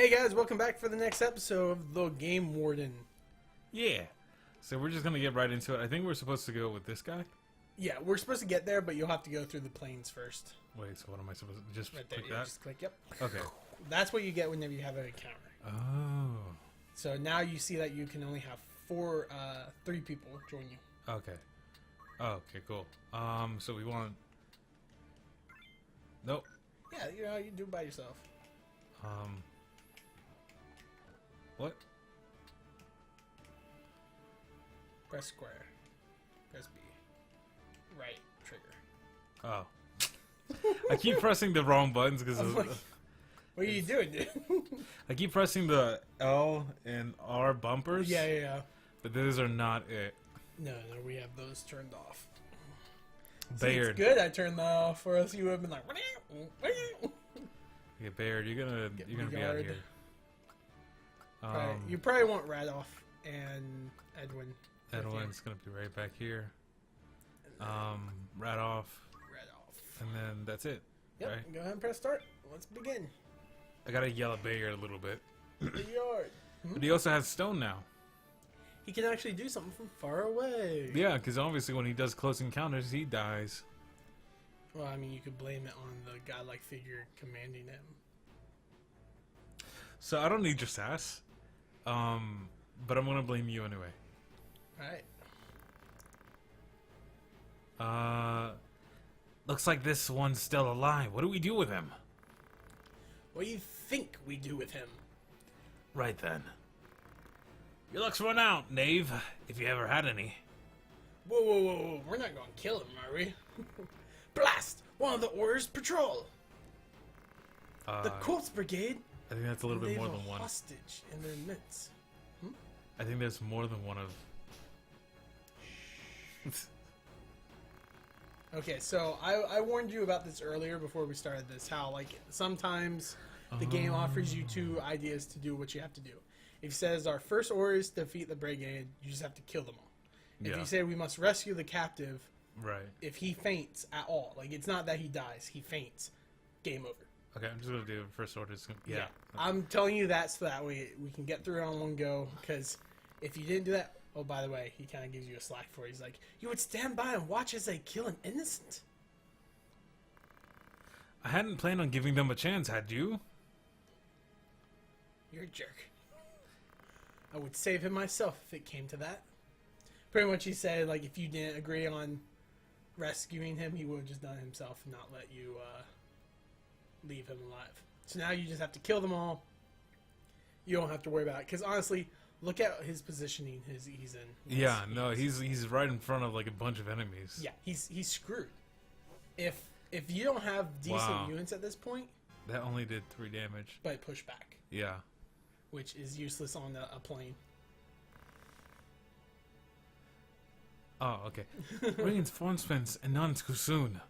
Hey guys, welcome back for the next episode of The Game Warden. Yeah. So we're just going to get right into it. I think we're supposed to go with this guy. Yeah, we're supposed to get there, but you'll have to go through the planes first. Wait, so what am I supposed to just Right there, click that? just click, yep. Okay. That's what you get whenever you have an encounter. Oh. So now you see that you can only have three people join you. Okay. Oh, okay, cool. So we want... Nope. Yeah, you know, you do it by yourself. What? Press square. Press B. Right trigger. Oh. I keep pressing the wrong buttons because Like, what are you doing, dude? I keep pressing the L and R bumpers. Yeah. But those are not it. No, we have those turned off. See, Bayard. it's good I turned that off, or else you would have been like... Yeah, Bayard, you're gonna be out here. You probably want Radoff and Edwin. Edwin's gonna be right back here. Radoff. And then that's it. Yep, right? go ahead and press start. Let's begin. I gotta yell at Bayard a little bit. The yard. But he also has stone now. He can actually do something from far away. Yeah, because obviously when he does close encounters, he dies. Well, I mean, you could blame it on the godlike figure commanding him. So I don't need your sass. But I'm gonna blame you anyway. Alright. Looks like this one's still alive. What do we do with him? What do you think we do with him? Right then. Your luck's run out, knave, if you ever had any. Whoa. We're not going to kill him, are we? Blast! One of the orders patrol! The Corpse Brigade! I think that's a little bit more than one. Hostage in their midst. I think there's more than one of... Okay, so I warned you about this earlier before we started this, how, like, sometimes the game offers you two ideas to do what you have to do. If it says our first order is to defeat the brigade, you just have to kill them all. If you say we must rescue the captive, right. If he faints at all, like, it's not that he dies, he faints, game over. Okay, I'm just gonna do first order. Yeah. I'm telling you that so that way we can get through it on one go, because if you didn't do that... Oh, by the way, he kind of gives you a slack for it. He's like, you would stand by and watch as they kill an innocent. I hadn't planned on giving them a chance, had you? You're a jerk. I would save him myself if it came to that. Pretty much he said, like, if you didn't agree on rescuing him, he would have just done it himself and not let you leave him alive. So now you just have to kill them all. You don't have to worry about it. Because honestly... Look at his positioning he's in. He's right in front of like a bunch of enemies. Yeah, he's screwed. If you don't have decent units at this point... That only did 3 damage. But push back. Yeah. Which is useless on a plane. Oh, okay. Reinforcements and none too soon.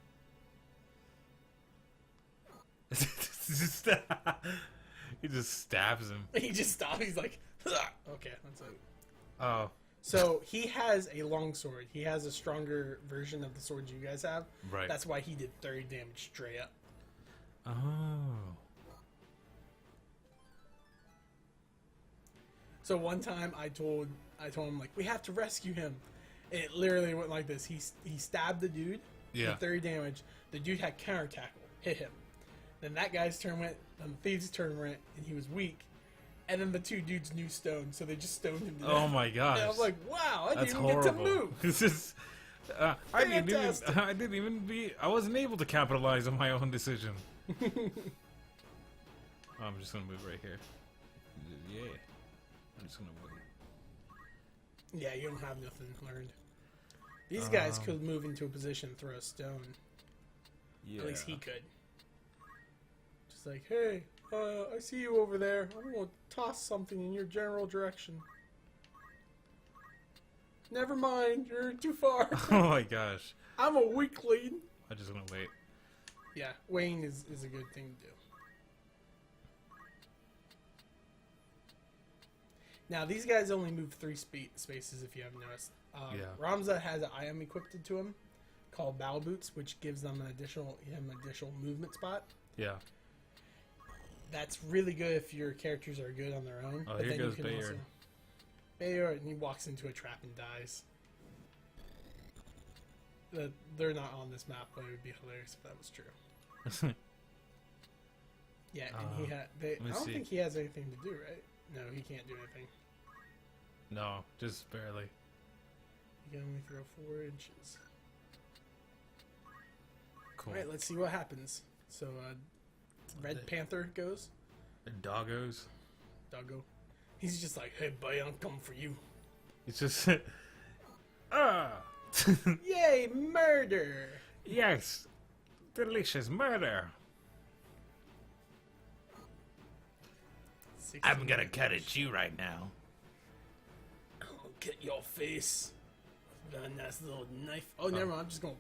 He just stabs him. He just stops. He's like, okay, that's it. Oh. So he has a long sword. He has a stronger version of the sword you guys have. Right. That's why he did 30 damage straight up. Oh. So one time I told him, like, we have to rescue him. And it literally went like this. He stabbed the dude. Yeah. Did 30 damage. The dude had counter tackle. Hit him. Then that guy's turn went, then the thief's turn went, and he was weak. And then the two dudes knew stone, so they just stoned him to death. Oh my gosh. And I was like, wow, I That's didn't even horrible. get to move. This is... I wasn't able to capitalize on my own decision. I'm just gonna move right here. Yeah. I'm just gonna wait. Yeah, you don't have nothing learned. These guys could move into a position and throw a stone. Yeah. At least he could. Just like, hey, I see you over there. I'm going to toss something in your general direction. Never mind, you're too far. Oh my gosh. I'm a weakling. I'm just gonna wait. Yeah, waiting is a good thing to do. Now, these guys only move 3 spaces, if you haven't noticed. Ramza has an item equipped to him called Battle Boots, which gives them an additional movement spot. Yeah. That's really good if your characters are good on their own. Oh, but here then goes you can Bayard. Bayard, and he walks into a trap and dies. They're not on this map, but it would be hilarious if that was true. Yeah, and I don't think he has anything to do, right? No, he can't do anything. No, just barely. He can only throw 4 inches. Cool. Alright, let's see what happens. So, Red Panther goes. Doggos. Doggo. He's just like, hey, buddy, I'm coming for you. It's just... ah! Yay, murder! Yes! Delicious murder! I'm gonna cut at you right now. I'll cut your face with a nice little knife. Oh, never mind. I'm just gonna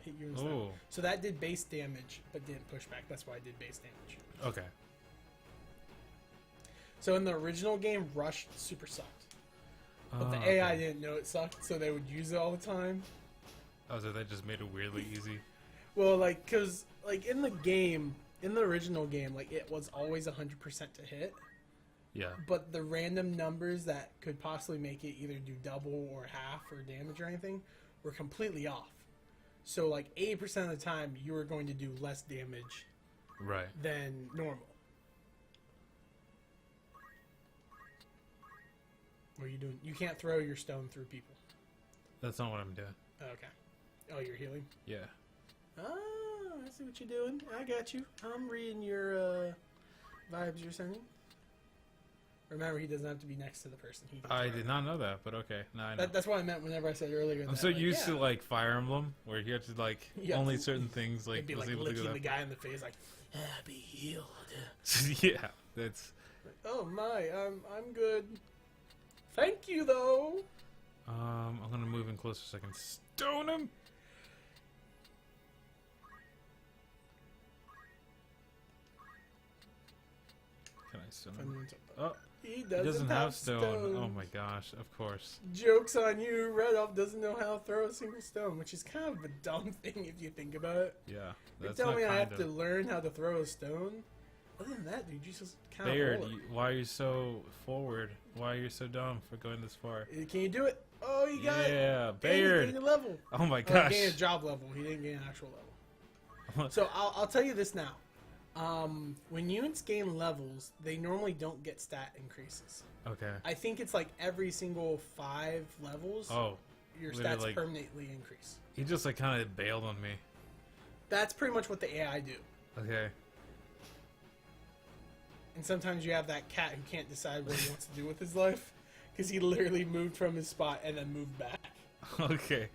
hit you instead. Oh. So that did base damage, but didn't push back. That's why I did base damage. Okay. So in the original game, Rush super sucked. But the okay. AI didn't know it sucked, so they would use it all the time. Oh, so they just made it weirdly easy? Well, like, because, like, in the game, in the original game, like, it was always 100% to hit. Yeah. But the random numbers that could possibly make it either do double or half or damage or anything were completely off. So, like, 80% of the time, you were going to do less damage Right. than normal. What are you doing? You can't throw your stone through people. That's not what I'm doing. Oh, okay. Oh, you're healing? Yeah. Oh, I see what you're doing. I got you. I'm reading your vibes you're sending. Remember, he doesn't have to be next to the person. He can I throw did it. not know that, but okay. Now I know. That's what I meant whenever I said earlier. I'm that, so like, used to yeah. like Fire Emblem, where you have to like Yeah. only certain things like It'd be was like able to licking go the that. guy in the face, like, be healed. Yeah, that's. Like, oh my, I'm good. Thank you though. I'm gonna move in closer so I can stone him. Can I stone him? Oh, He he doesn't, doesn't have stone. stone. Oh my gosh, of course. Joke's on you. Red Elf doesn't know how to throw a single stone, which is kind of a dumb thing if you think about it. Yeah, You that's tell not me I kind have of. to learn how to throw a stone? Other than that, dude, you just kind of Bayard, roll it. why are you so forward? Why are you so dumb for going this far? Can you do it? Oh, you got it. Yeah, And he Bayard. gained a level. Oh my He gosh. gained a job level. He didn't gain an actual level. So I'll tell you this now. When units gain levels, they normally don't get stat increases. Okay. I think it's like every single 5 levels, Oh, your literally, stats like- permanently increase. he just like kind of bailed on me. That's pretty much what the AI do. Okay. And sometimes you have that cat who can't decide what he wants to do with his life because he literally moved from his spot and then moved back. Okay.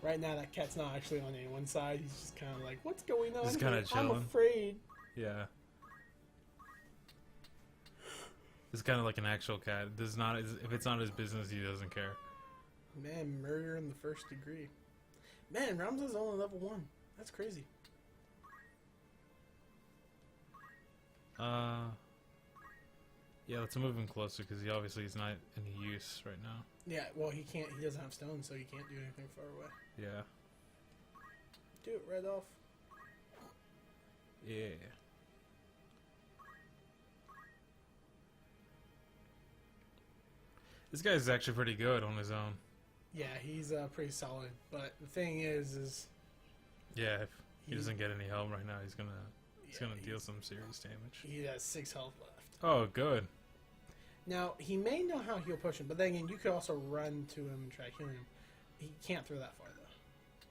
Right now, that cat's not actually on anyone's side. He's just kind of like, what's going on? He's kinda here? I'm chilling. afraid. Yeah. It's kind of like an actual cat. It does not. If it's not his business, he doesn't care. Man, murder in the first degree. Man, Ramza's only level 1. That's crazy. Yeah, let's move him closer because he obviously is not any use right now. Yeah, well, he can't. He doesn't have stone, so he can't do anything far away. Yeah. Do it, Red Elf. Yeah. This guy's actually pretty good on his own. Yeah, he's pretty solid. But the thing is Yeah, if he He- doesn't get any help right now, he's gonna yeah, deal some serious damage. he has 6 health left. Oh, good. Now, he may know how he'll push him, but then again, you could also run to him and try healing him. He can't throw that far, though.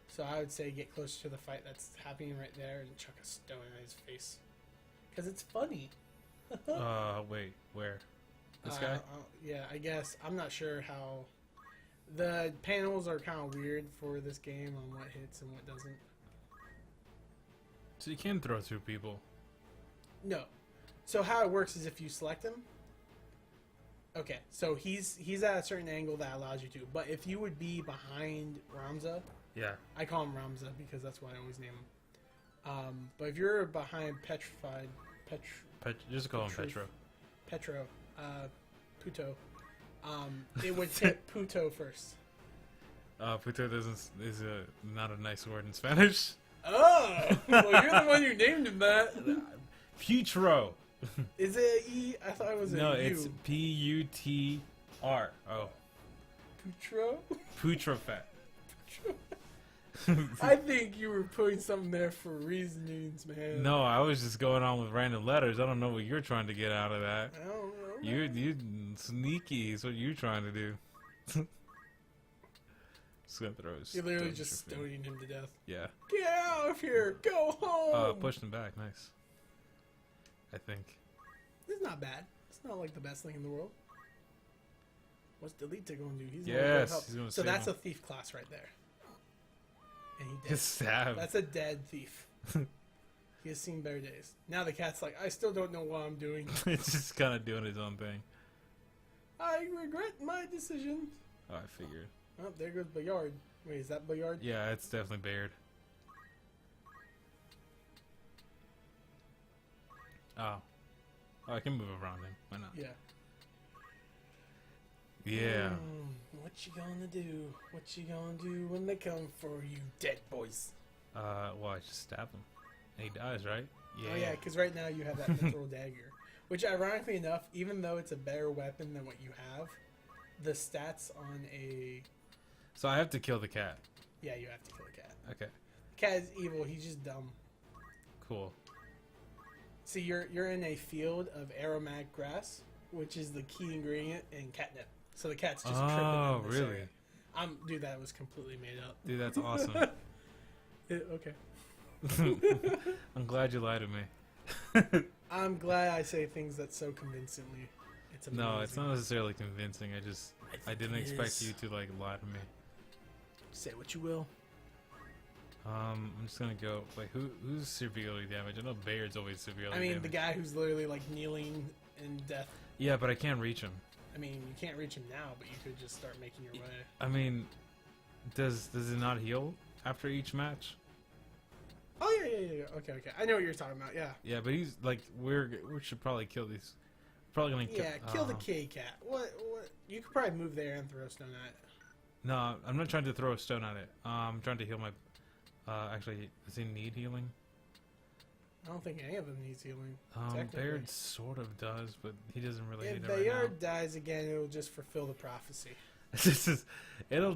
So I would say get close to the fight that's happening right there and chuck a stone in his face. Because it's funny. Wait, where? This guy? Yeah, I guess. I'm not sure how... The panels are kind of weird for this game on what hits and what doesn't. So you can throw through people. No. So how it works is if you select him... Okay, so he's at a certain angle that allows you to. But if you would be behind Ramza... Yeah. I call him Ramza because that's what I always name him. But if you're behind Petrified... Just call him Petro. Petro. Puto. It would hit Puto first. Puto is not a nice word in Spanish. Oh, well, you're the one who named him that. Putro. Is it an E? I thought it was a No, U. it's Putr. Oh, Putro? putrefat. I think you were putting something there for reasonings, man. No, I was just going on with random letters. I don't know what you're trying to get out of that. I don't know. You sneaky is what you're trying to do. Just gonna throw his You're literally stone just tree. stoning him to death. Yeah. Get out of here! Go home! Pushed him back. Nice. I think. It's not bad. It's not like the best thing in the world. What's Delita going to do? He's Yes, help. he's gonna So save that's him. a thief class right there. And he His dead. stab. That's a dead thief. He has seen better days. Now the cat's like, I still don't know what I'm doing. It's just kind of doing his own thing. I regret my decision. Oh, I figured. Oh, there goes Bayard. Wait, is that Bayard? Yeah, it's definitely Baird. Oh. Oh, I can move around him. Why not? Yeah. Yeah. What you gonna do? What you gonna do when they come for you, dead boys? Well, I just stab him. And he dies, right? Yeah. Oh yeah, because right now you have that mithril dagger, which ironically enough, even though it's a better weapon than what you have, the stats on a So I have to kill the cat. yeah, you have to kill the cat. Okay. Cat is evil. He's just dumb. Cool. See, you're in a field of aromatic grass, which is the key ingredient in catnip. So the cat's just tripping Oh, in this really? area. Dude, that was completely made up. Dude, that's awesome. Okay. I'm glad you lied to me. I'm glad I say things that so convincingly. It's amazing. No, it's not necessarily convincing. I didn't it expect is. you to like lie to me. Say what you will. I'm just gonna go. Like, who's severely damaged? I know Baird's always severely I mean, damaged. the guy who's literally like kneeling in death. Yeah, but I can't reach him. I mean, you can't reach him now, but you could just start making your way. I mean, does it not heal after each match? Oh yeah. Okay. I know what you're talking about. Yeah. Yeah, but he's like, we should probably kill these. Probably gonna kill. Yeah, kill the kitty cat. What? You could probably move there and throw a stone at it. No, I'm not trying to throw a stone at it. I'm trying to heal my. Actually, does he need healing? I don't think any of them needs healing. Baird sort of does, but he doesn't really If need it right Bayard dies again, it'll just fulfill the prophecy. now.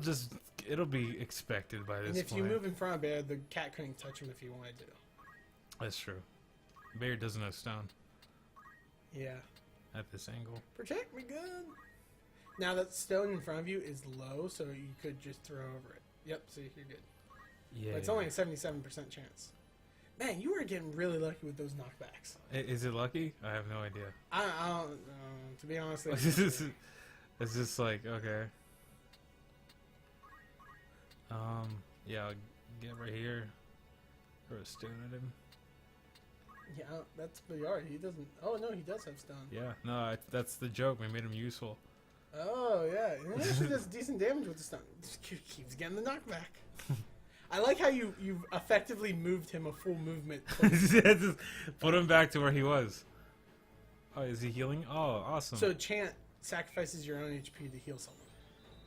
It'll be expected by this And if point. you move in front of Bayard, the cat couldn't touch him if he wanted to. That's true. Baird doesn't have stone Yeah. at this angle. Protect me good. Now that stone in front of you is low, so you could just throw over it. Yep, see, you're good. Yeah. But it's only a 77% chance. Man, you were getting really lucky with those knockbacks. Is it lucky? I have no idea. I don't to be honest. It's just like, okay. Yeah, I'll get right here. Throw a stone at him. Yeah, that's Bayard. He doesn't. Oh no, he does have stone. Yeah, no, that's the joke. We made him useful. Oh yeah, he actually does decent damage with the stone. Just keeps getting the knockback. I like how you effectively moved him a full movement. Just put him back to where he was. Oh, is he healing? Oh, awesome. So Chant sacrifices your own HP to heal someone.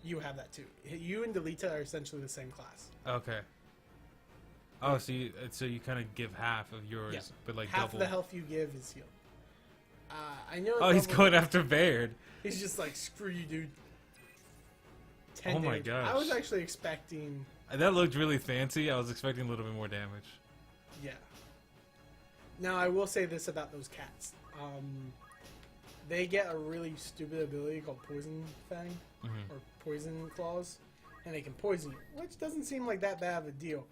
You have that too. You and Delita are essentially the same class. Okay. Oh, so you kind of give half of yours, Yeah. but like Half double. of the health you give is healed. I know. Oh, he's level- going after Baird. He's just like, screw you, dude. Oh my damage. gosh. I was actually expecting. That looked really fancy. I was expecting a little bit more damage. Yeah. Now I will say this about those cats. They get a really stupid ability called Poison Fang or Poison Claws, and they can poison you, which doesn't seem like that bad of a deal.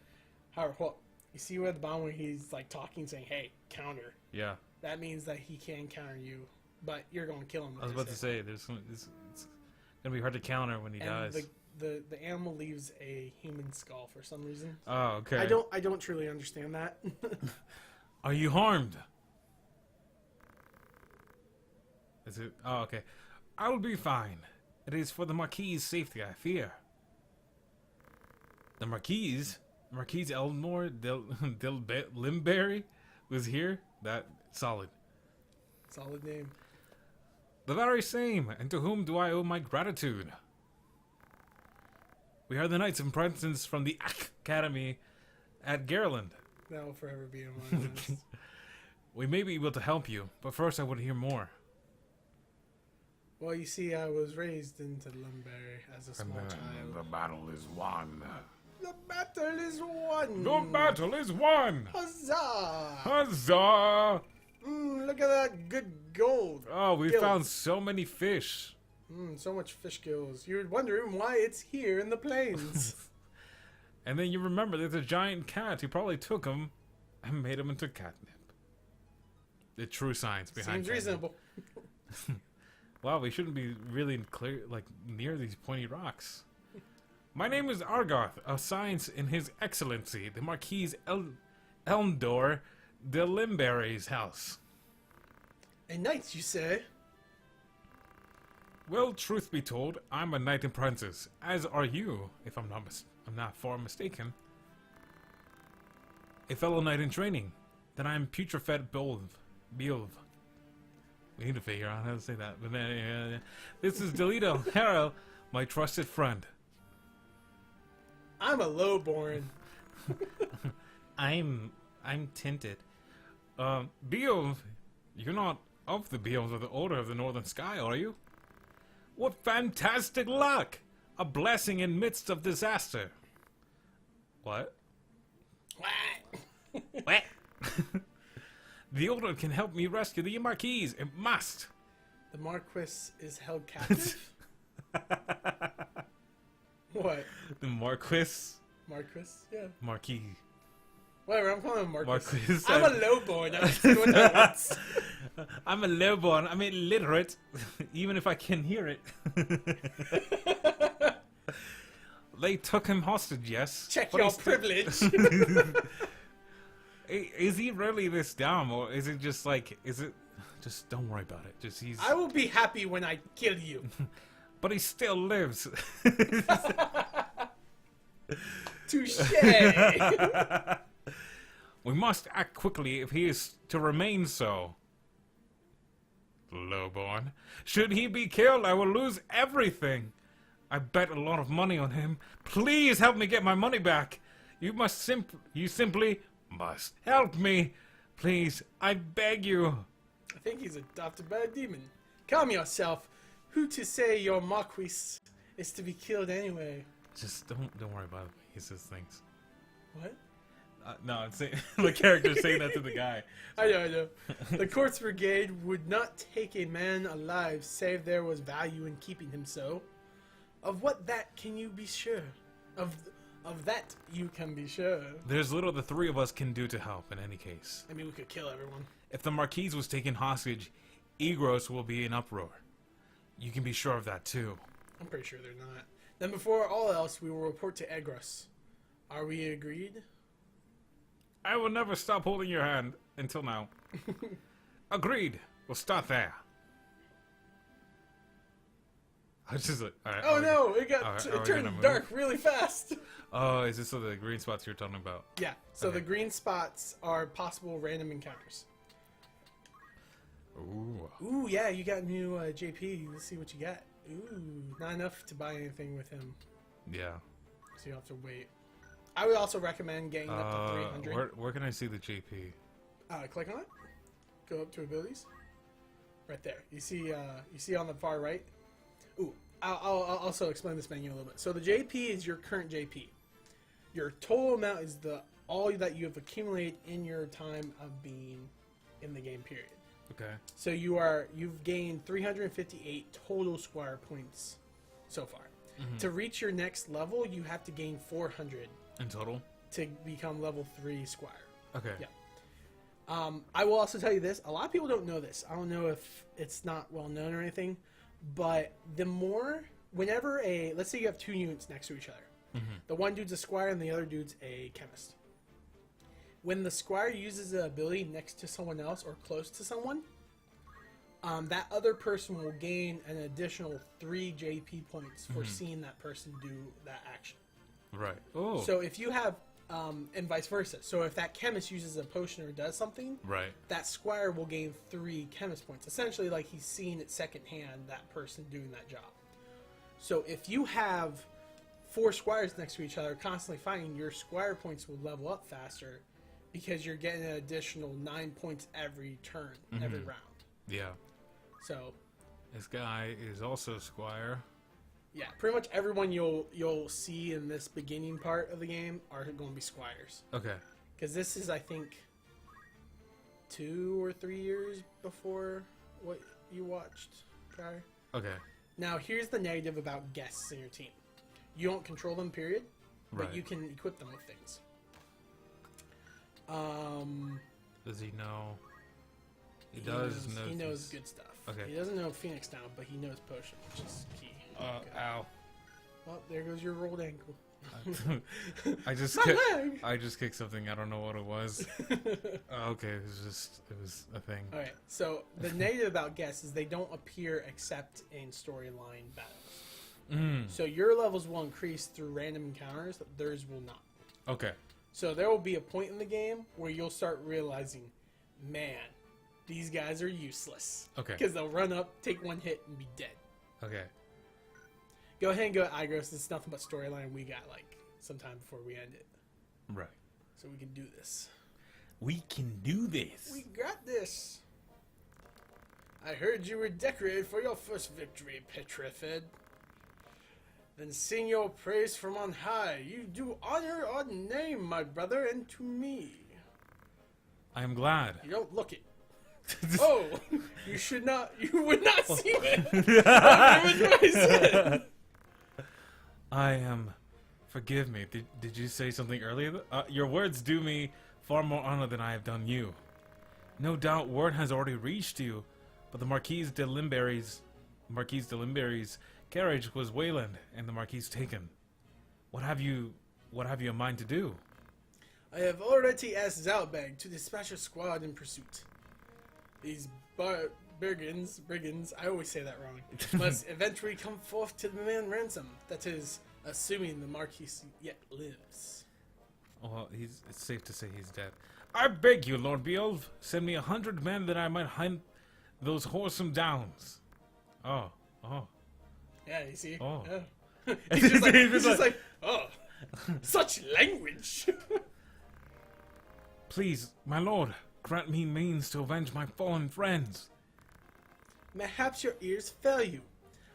However, well, you see where at the bottom where he's like talking, saying, "Hey, counter." Yeah. That means that he can counter you, but you're going to kill him. I was about to say, it's gonna be hard to counter when he dies. The animal leaves a human skull for some reason. Oh, okay. I don't truly understand that. Are you harmed? Is it? Oh, okay. I'll be fine. It is for the Marquis's safety I fear. The Marquis Elmore Del Limberry was here. That solid. Solid name. The very same, and to whom do I owe my gratitude? We are the Knights of Presence from the Academy, at Garland. That will forever be in my mind. We may be able to help you, but first I would hear more. Well, you see, I was raised into Lumberry as a small child. The battle is won. The battle is won! The battle is won! Huzzah! Huzzah! Look at that good gold. Oh, we Gills. found so many fish. So much fish gills. You're wondering why it's here in the plains. And then you remember there's a giant cat. He probably took him and made him into catnip. The true science behind Seems reasonable. Wow, we shouldn't be really clear, like near these pointy rocks. My name is Argarth, of science in His Excellency, the Marquis Elmdor de Limberry's house. A knight, you say? Well, truth be told, I'm a knight and princess, as are you, if I'm not far mistaken. A fellow knight in training. Then I'm Putrefed Beolv. We need to figure out how to say that. But this is Delito Harrow, my trusted friend. I'm a lowborn. I'm tinted. Beolv, you're not of the Beolves of the Order of the Northern Sky, are you? What fantastic luck! A blessing in midst of disaster. What? What? The Order can help me rescue the Marquis. It must. The Marquis is held captive? What? The Marquis? Marquis? Yeah. Marquis. Whatever, I'm calling him Marquis. Marquis. I'm a lowborn. I'm see what happens. I'm a lowborn. I'm illiterate, even if I can hear it. They took him hostage, yes. Check but your he's still- privilege. Is he really this dumb, or is it just like, just don't worry about it. Just he's. I will be happy when I kill you. But he still lives. Touche. We must act quickly if he is to remain so. Lowborn. Should he be killed, I will lose everything. I bet a lot of money on him. Please help me get my money back. You simply must help me. Please, I beg you. I think he's adopted by a demon. Calm yourself. Who to say your Marquis is to be killed anyway? Just don't worry about it. He says things. What? No, I'm saying the character's saying that to the guy. I know. The Courts Brigade would not take a man alive, save there was value in keeping him so. Of what that can you be sure? Of that you can be sure. There's little the three of us can do to help in any case. I mean, we could kill everyone. If the Marquis was taken hostage, Egros will be in uproar. You can be sure of that too. I'm pretty sure they're not. Then before all else, we will report to Egros. Are we agreed? I will never stop holding your hand until now. Agreed. We'll start there. I was just like, all right, Oh no! It it turned dark really fast. Oh, is this the green spots you're talking about? Yeah. So Okay. the green spots are possible random encounters. Ooh. Ooh, yeah, you got new JP. Let's see what you got. Ooh, not enough to buy anything with him, Yeah. so you'll have to wait. I would also recommend getting up to 300. Where can I see the JP? Click on it. Go up to abilities. Right there. You see on the far right. Ooh, I'll also explain this menu a little bit. So the JP is your current JP. Your total amount is all that you have accumulated in your time of being in the game period. Okay. So you've gained 358 total squire points so far. Mm-hmm. To reach your next level, you have to gain 400 In total? to become level 3 squire. Okay. Yeah. I will also tell you this. A lot of people don't know this. I don't know if it's not well known or anything, but whenever let's say you have 2 units next to each other. Mm-hmm. The one dude's a squire and the other dude's a chemist. When the squire uses the ability next to someone else or close to someone, that other person will gain an additional 3 JP points for seeing that person do that action. Right. Oh. So if you have, and vice versa. So if that chemist uses a potion or does something, right. that squire will gain 3 chemist points. Essentially, like he's seeing it secondhand, that person doing that job. So if you have 4 squires next to each other constantly fighting, your squire points will level up faster because you're getting an additional 9 points every turn, every round. Yeah. So This guy is also a squire. yeah, pretty much everyone you'll see in this beginning part of the game are going to be squires. Okay. Because this is, I think, 2 or 3 years before what you watched prior. Okay. Now, here's the negative about guests in your team. You don't control them, period, but Right. you can equip them with things. Does he know? He knows good stuff. Okay. He doesn't know Phoenix down, but he knows potion, which is key. Okay. Ow. Well, there goes your rolled ankle. I just My leg! I just kicked something. I don't know what it was. Okay, it was a thing. All right. So the negative about guests is they don't appear except in storyline battles. So your levels will increase through random encounters. Theirs will not. Okay. So there will be a point in the game where you'll start realizing, man, these guys are useless. Okay. Because they'll run up, take one hit, and be dead. Okay. Go ahead and go at Igros. It's nothing but storyline. We got like some time before we end it. Right. So we can do this. We can do this. We got this. I heard you were decorated for your first victory, Petrifed. Then sing your praise from on high. You do honor our name, my brother, and to me. I am glad. You don't look it. Oh, you should not. You would not see it. That was what I said. I am. Forgive me. Did you say something earlier? Your words do me far more honor than I have done you. No doubt word has already reached you, but the Marquise de Limberry's carriage was waylaid and the Marquise taken. What have you in mind to do? I have already asked Zalbag to dispatch a squad in pursuit. These brigands, I always say that wrong, must eventually come forth to demand ransom. That is, assuming the Marquis yet lives. Well, it's safe to say he's dead. I beg you, Lord Beelf, send me 100 men that I might hunt those whoresome downs. Oh. Yeah, you see? Oh. Yeah. he's just like, oh, such language. Please, my lord, grant me means to avenge my fallen friends. Perhaps your ears fail you.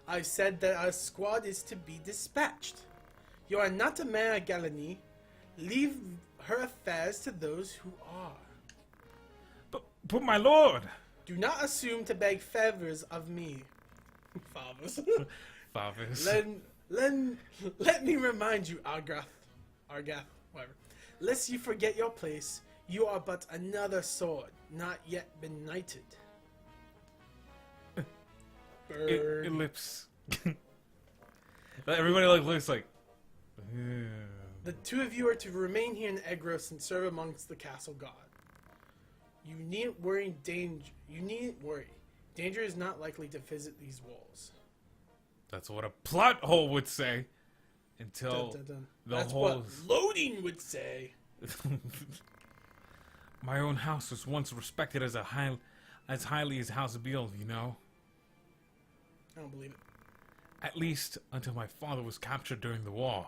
I've said that our squad is to be dispatched. You are not a man of Galani. Leave her affairs to those who are. But my lord! Do not assume to beg favors of me. Favors. Favors. Let me remind you, Argath, whatever. Lest you forget your place, you are but another sword, not yet been knighted. Ellipse. Everybody looks like. The two of you are to remain here in Egros and serve amongst the castle guard. You needn't worry. Danger is not likely to visit these walls. That's what a plot hole would say. Until Dun, dun, dun. the That's holes. what loading would say. My own house was once respected as highly as House Beelf, you know. I don't believe it. At least until my father was captured during the war.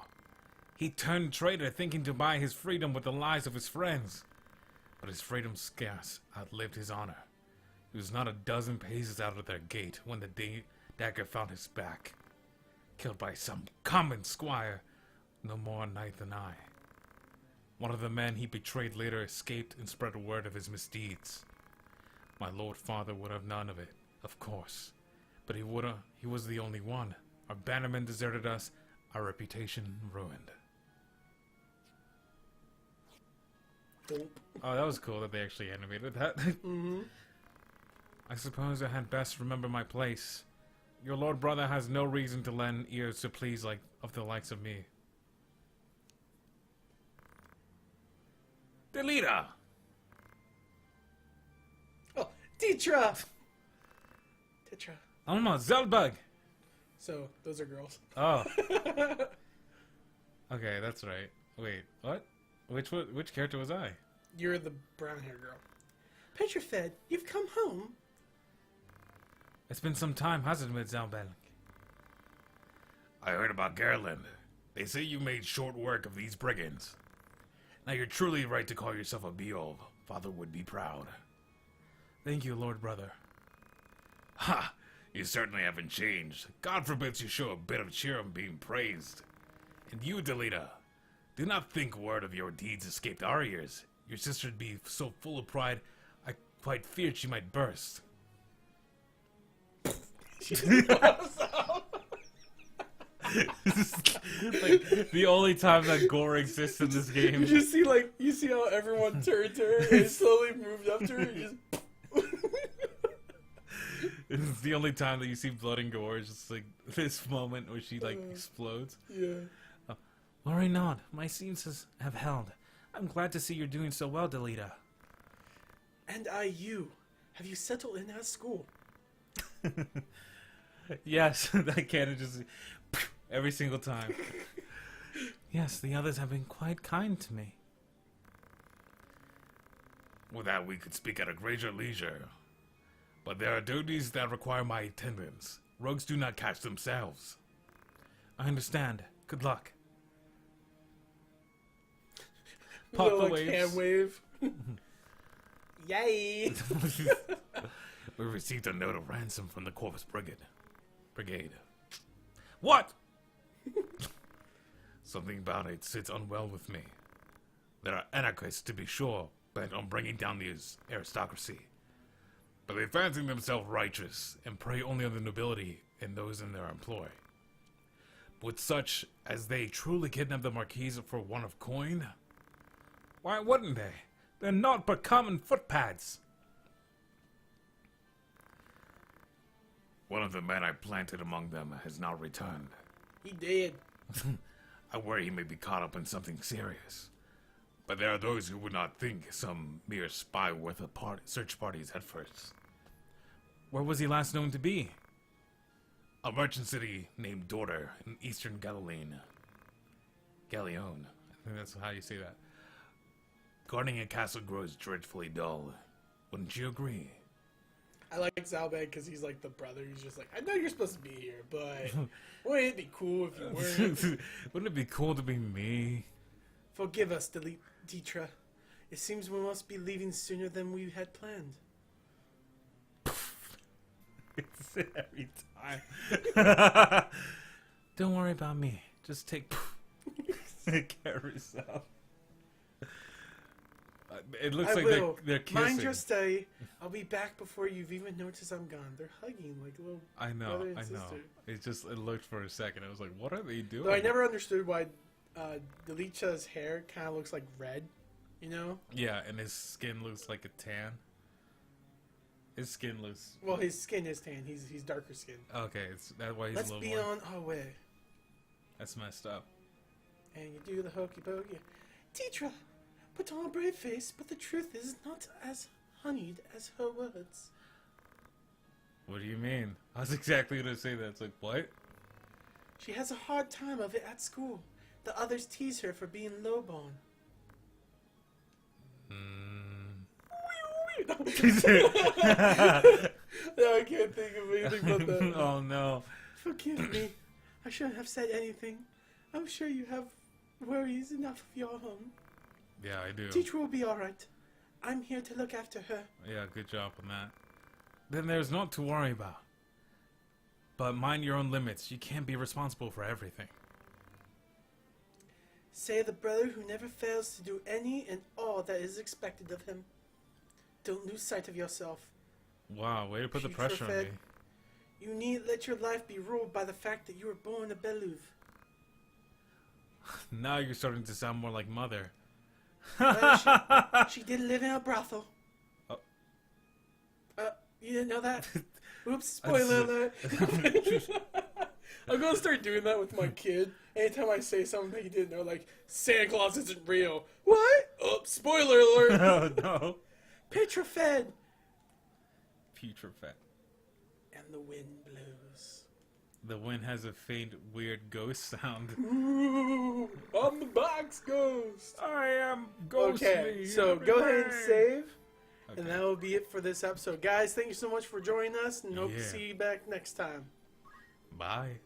He turned traitor thinking to buy his freedom with the lives of his friends. But his freedom scarce outlived his honor. He was not a dozen paces out of their gate when the dagger found his back. Killed by some common squire, no more knight than I. One of the men he betrayed later escaped and spread word of his misdeeds. My lord father would have none of it, of course. But he was the only one. Our bannermen deserted us, our reputation ruined. Oh, that was cool that they actually animated that. Mm-hmm. I suppose I had best remember my place. Your lord brother has no reason to lend ears to pleas of the likes of me. Delita! Oh, Titra! Alma, Zelbug! So, those are girls. Oh. Okay, that's right. Wait, what? Which character was I? You're the brown hair girl. Petrifed, you've come home. It's been some time, hasn't it, Zelbug? I heard about Gerland. They say you made short work of these brigands. Now you're truly right to call yourself a Beowulf. Father would be proud. Thank you, Lord Brother. Ha! You certainly haven't changed. God forbids you show a bit of cheer on being praised. And you, Delita, do not think word of your deeds escaped our ears. Your sister'd be so full of pride, I quite feared she might burst. Like, the only time that gore exists in this game. You just see, like, you see how everyone turned to her and slowly moved up to her and just... It's the only time that you see blood and gore. It's just like this moment where she like explodes. Yeah. Worry not, my senses have held. I'm glad to see you're doing so well, Delita. And you. Have you settled in at school? Yes, that cannon just every single time. Yes, the others have been quite kind to me. With that, we could speak at a greater leisure. But there are duties that require my attendance. Rogues do not catch themselves. I understand. Good luck. Pop the the waves. hand wave. Yay! We received a note of ransom from the Corpus Brigade. What? Something about it sits unwell with me. There are anarchists, to be sure, bent on bringing down the aristocracy. But they fancy themselves righteous and prey only on the nobility and those in their employ. Would such as they truly kidnap the Marquise for want of coin? Why wouldn't they? They're not but common footpads. One of the men I planted among them has now returned. He did. I worry he may be caught up in something serious. But there are those who would not think some mere spy worth a search party's efforts. Where was he last known to be? A merchant city named Dorter in eastern Galilean. Galeone. I think that's how you say that. Guarding a castle grows dreadfully dull. Wouldn't you agree? I like Zalbag because he's like the brother. He's just like, I know you're supposed to be here, but wouldn't it be cool if you weren't? Wouldn't it be cool to be me? Forgive us, Deetra. It seems we must be leaving sooner than we had planned. It's every time. Don't worry about me. Just take care of yourself. It looks like they're kissing. Mind your stay. I'll be back before you've even noticed I'm gone. They're hugging like a little brother and sister. It looked for a second. I was like, what are they doing? Though I never understood why Delicha's hair kind of looks like red, you know? Yeah, and his skin looks like a tan. His skin looks... Well, his skin is tan. He's darker skinned. Okay, that's why he's Let's a little be more... on our way. That's messed up. And you do the hokey pokey. Deetra, put on a brave face, but the truth is not as honeyed as her words. What do you mean? I was exactly going to say that. It's like, what? She has a hard time of it at school. The others tease her for being lowborn. No, I can't think of anything but that. Oh no. Forgive me. I shouldn't have said anything. I'm sure you have worries enough of your own. Yeah, I do. Teacher will be alright. I'm here to look after her. Yeah, good job on that. Then there's not to worry about. But mind your own limits. You can't be responsible for everything. Say the brother who never fails to do any and all that is expected of him. Don't lose sight of yourself. Wow, way to put the pressure on me. You need let your life be ruled by the fact that you were born a Beluv. Now you're starting to sound more like Mother. Well, she did live in a brothel. Oh. You didn't know that? Oops, spoiler alert. I'm gonna start doing that with my kid. Anytime I say something that he didn't know, like, Santa Claus isn't real. What? Oh, spoiler alert. Oh no. Petrofed. Petrofed. And the wind blows. The wind has a faint, weird ghost sound. Ooh, I'm the box ghost. I am ghost. Okay, so go ahead and save. Okay. And that will be it for this episode. Guys, thank you so much for joining us, and hope to Yeah. see you back next time. Bye.